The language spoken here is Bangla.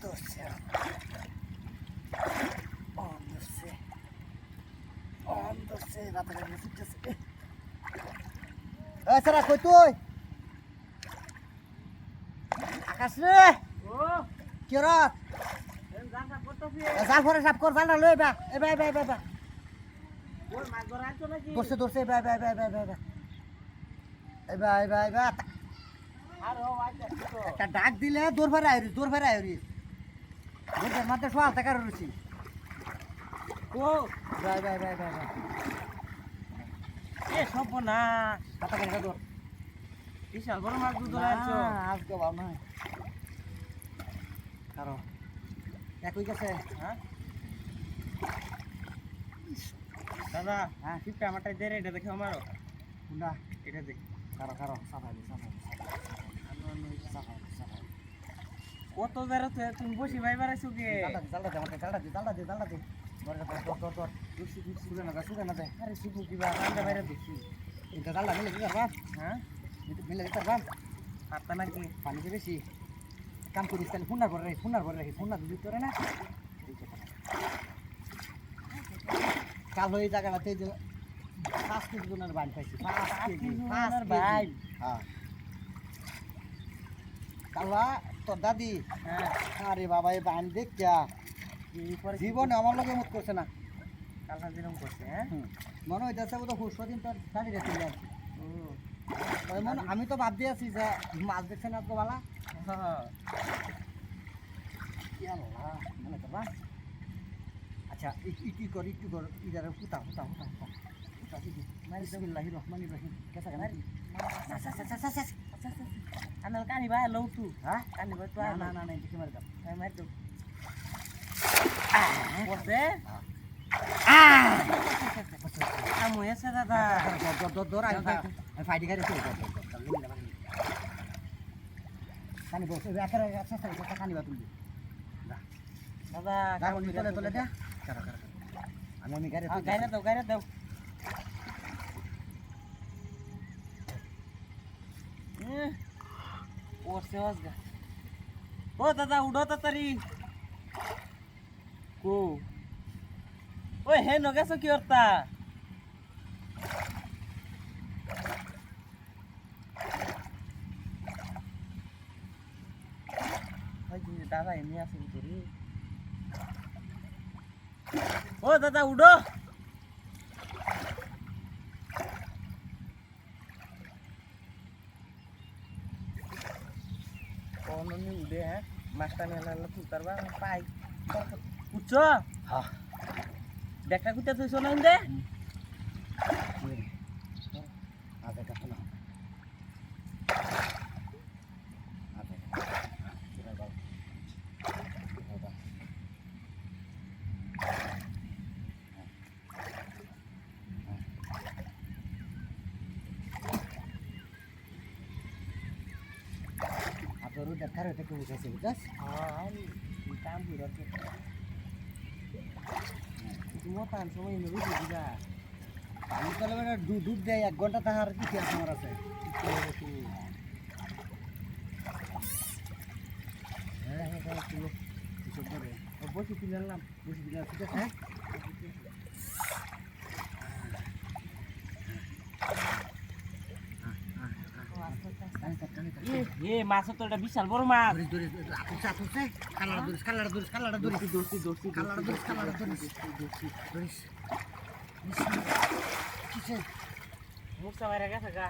ধরছে রাতাঘাটি ছুটতেছে। সারা কই তুই আকাশ রে কি রাত জাল ফরে সাপ কর জালটা লই বা এবা এবা এবা এবা ধরছে ধরছে এবা এবা এবা এবা এবা এবা এবা এবা একটা ডাক দিলে দৌড় ফেরা আইরিস বুঝলেন মাত্র সোয়াল টাকা রয়েছি ও বাই বাই বাই বাই বাই এ সব না টাকা কেন দৌড় বিশাল বড় মাছ ধরে আছো আজকে ভালো নয় কারো একই গেছে হ্যাঁ দাদা হ্যাঁ টিপটা আমারটাই দে রে এটা দেখে আমারও কোনটা এটা দেখ কারো সাফাই কত বেরো তুমি বসি ভাই বাড়াইছো কে জালটা দে আমাকে জালটা দে দর সুরে না দে আরে শিবু কিবা রান্না বাইরে দেখছি এটা জালটা মিলে দিতে পারবা হ্যাঁ মিলে দিতে পারবা পারতা নাকি পানি দিয়ে বেশি কাম করিস তাহলে ফোন করে রাখি ফোন না দিতে পারে না কাল ওই জায়গাটাতে যে 5 কেজি জনের বাইন পাইছি 5 কেজি ভাই হ্যাঁ কালবা তোর দাদি হ্যাঁ আরে বাবা এই বাইন দেখ যা জীবনে আমার লগে মত করছে না কালকা দিনম করছে হ্যাঁ মনে হইতেছে বোধ হুশ দিন তোর দাদি রেখে যাচ্ছি ও মনে আমি তো ভাব দিয়ে আছি যে মাছ দেখছে না তো বালা কি আল্লাহ মনে করবা আচ্ছা একটু কর ইদারে হুতা বিসমিল্লাহির রহমানির রহিম কেসা কেন আনাল কানি ভাই লও তু হ্যাঁ কানি ভাই তো না না না দেখে মার দাও ভাই মার দাও পড়ছে আমু এসে দাদা দর আমি ফাইটি গাড়ি চলে কানি বসে একারে আচ্ছা কানি বা তুলবি দাদা গাড়ি তোলে দে আমি গাড়ি গাইরে দাও পড়ছে আসগা ও দাদা উঠো তাড়াতাড়ি কো ওই হে নগেছো কি করতা দাদা এমনি আছে ভিতরে ও দাদা উঠো অননি উঠে হ্যাঁ মাছটা মেলা তুলতার বা পাই উঠছো হ্যাঁ দেখা কুইতা তুইছো না ইন্দে আধা কাছে না Baru dakar ada komunikasi bekas. Di kampung dah tu. Semua pan semua ini juga. পানি তলে মানে দুধ দেয় 1 ঘন্টা তাহার কি কি আমার আছে হ্যাঁ হ্যাঁ তুলো কিছু করে বসে তুললাম বসে দিলা ঠিক আছে হ্যাঁ এ মাছ তো এটা বিশাল বড় মাছ ধরে আপুছে কালার দরিস কিসে মুখটা বাইরে গেছে গা